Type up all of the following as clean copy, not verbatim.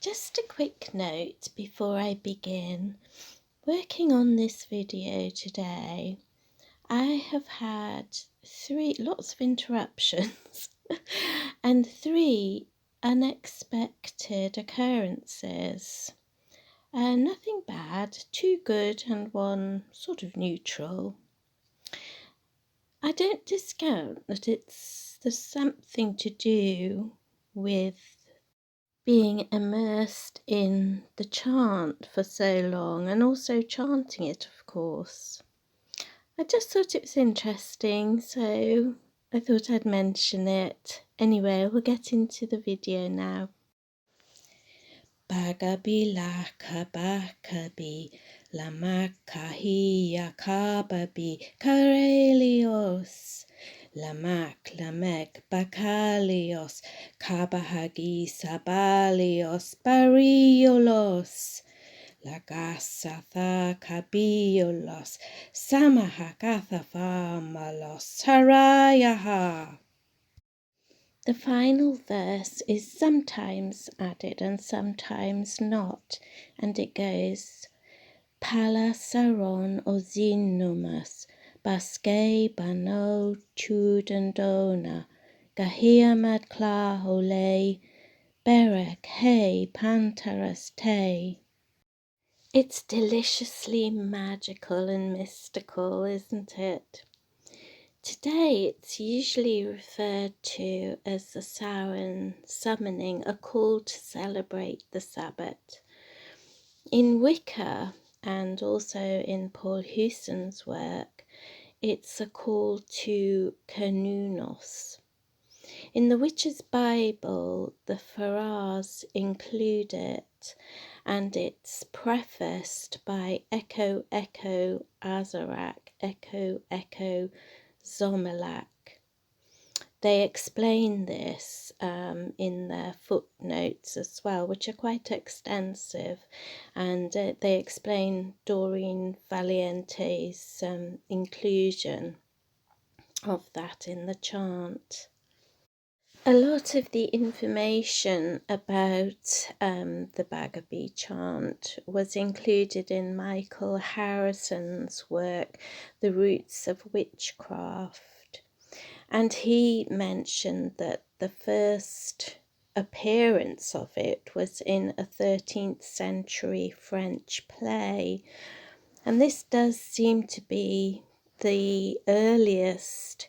Just a quick note before I begin. Working on this video today, I have had lots of interruptions and 3 unexpected occurrences. Nothing bad, 2 good and 1 sort of neutral. I don't discount that there's something to do with being immersed in the chant for so long and also chanting it, of course. I just thought it was interesting, so I thought I'd mention it. Anyway, we'll get into the video now. Bagabi laka bakabi lamakahiya kababi karelios. Lamak, lamek, bakalios, kabahagi, sabalios, bariolos, lagasatha, kabiolos, samahagatha famalos, harayaha. The final verse is sometimes added and sometimes not, and it goes, Palasaron ozinumas, Baske bano chudandona, Gahiamad kla hole, Berek he pantaras te. It's deliciously magical and mystical, isn't it? Today it's usually referred to as the Samhain summoning, a call to celebrate the Sabbath. In Wicca, and also in Paul Hewson's work, it's a call to Kanunos. In the Witch's Bible, the Farahs include it, and it's prefaced by Echo Echo Azarak, Echo Echo Zomelak. They explain this in their footnotes as well, which are quite extensive, and they explain Doreen Valiente's inclusion of that in the chant. A lot of the information about the Bagabi chant was included in Michael Harrison's work, The Roots of Witchcraft. And he mentioned that the first appearance of it was in a 13th century French play. And this does seem to be the earliest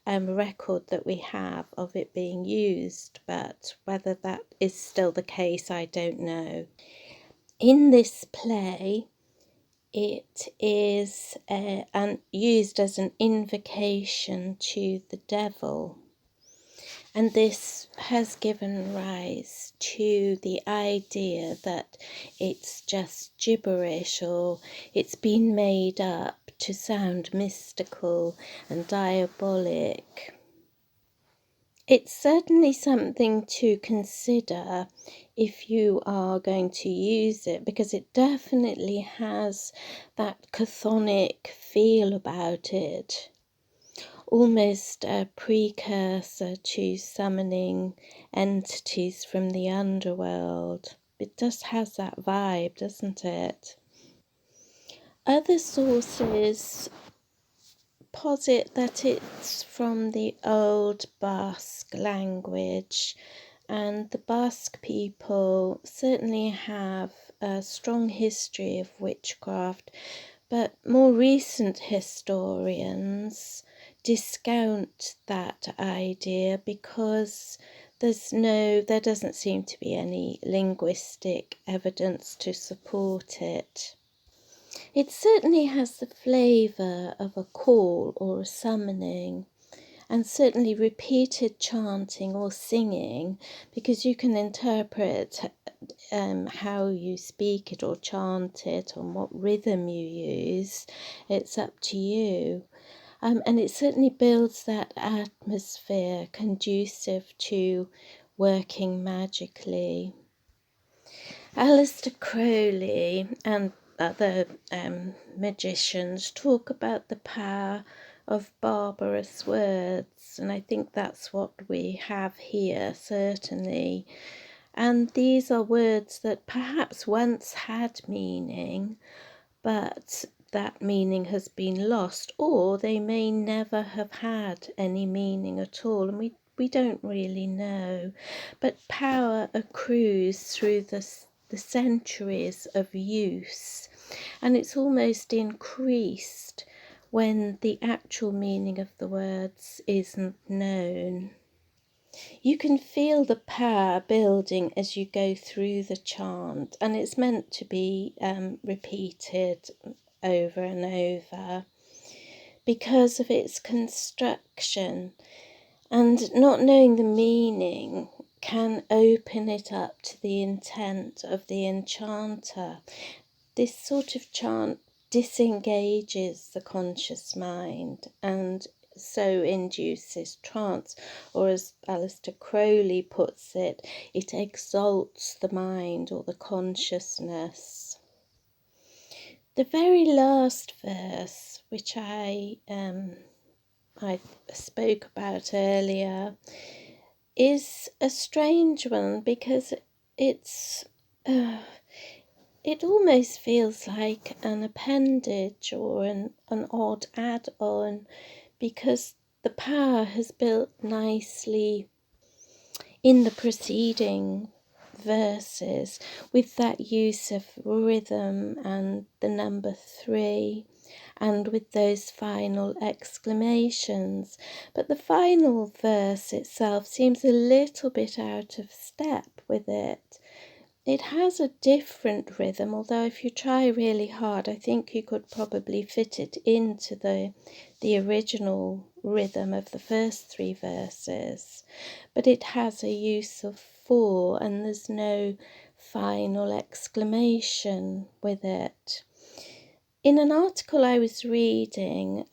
record that we have of it being used, but whether that is still the case, I don't know. In this play, it is used as an invocation to the devil, and this has given rise to the idea that it's just gibberish, or it's been made up to sound mystical and diabolic. It's certainly something to consider if you are going to use it, because it definitely has that chthonic feel about it, almost a precursor to summoning entities from the underworld. It just has that vibe, doesn't it? Other sources posit that it's from the old Basque language, and the Basque people certainly have a strong history of witchcraft, but more recent historians discount that idea because there doesn't seem to be any linguistic evidence to support it. It certainly has the flavour of a call or a summoning, and certainly repeated chanting or singing, because you can interpret how you speak it or chant it, and what rhythm you use. It's up to you. And it certainly builds that atmosphere conducive to working magically. Aleister Crowley and other magicians talk about the power of barbarous words, and I think that's what we have here, certainly. And these are words that perhaps once had meaning, but that meaning has been lost, or they may never have had any meaning at all, and we don't really know. But power accrues through the centuries of use, and it's almost increased when the actual meaning of the words isn't known. You can feel the power building as you go through the chant, and it's meant to be repeated over and over because of its construction, and not knowing the meaning can open it up to the intent of the enchanter. This sort of chant disengages the conscious mind and so induces trance, or as Aleister Crowley puts it, it exalts the mind or the consciousness. The very last verse, which I spoke about earlier, is a strange one because it's it almost feels like an appendage or an odd add-on, because the power has built nicely in the preceding verses with that use of rhythm and the number 3, and with those final exclamations. But the final verse itself seems a little bit out of step with it. It has a different rhythm, although if you try really hard, I think you could probably fit it into the original rhythm of the first 3 verses. But it has a use of 4, and there's no final exclamation with it. In an article I was reading,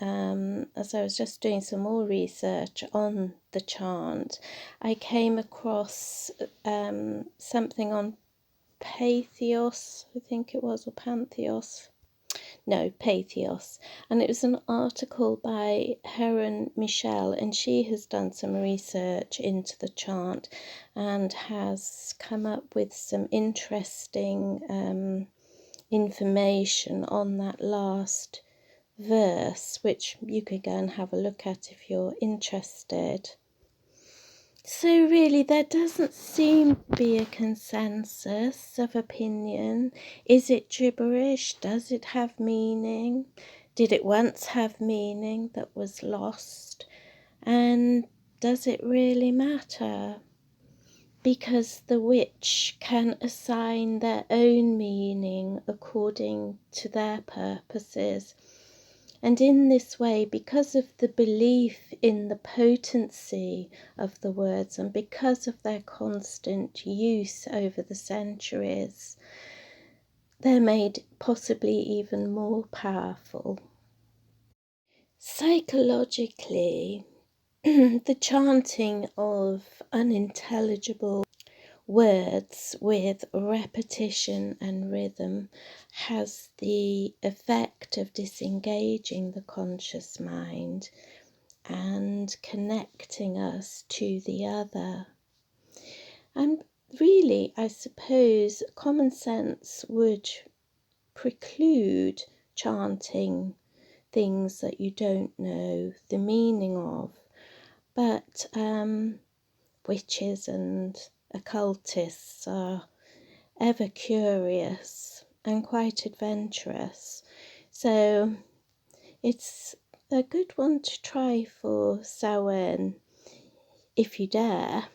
as I was just doing some more research on the chant, I came across something on Patheos, I think it was, or Pantheos. No, Patheos. And it was an article by Heron Michelle, and she has done some research into the chant and has come up with some interesting information on that last verse, which you could go and have a look at if you're interested. So really, there doesn't seem to be a consensus of opinion. Is it gibberish? Does it have meaning? Did it once have meaning that was lost? And does it really matter? Because the witch can assign their own meaning according to their purposes. And in this way, because of the belief in the potency of the words and because of their constant use over the centuries, they're made possibly even more powerful. Psychologically, the chanting of unintelligible words with repetition and rhythm has the effect of disengaging the conscious mind and connecting us to the other. And really, I suppose common sense would preclude chanting things that you don't know the meaning of, but witches and occultists are ever curious and quite adventurous, so it's a good one to try for Samhain if you dare.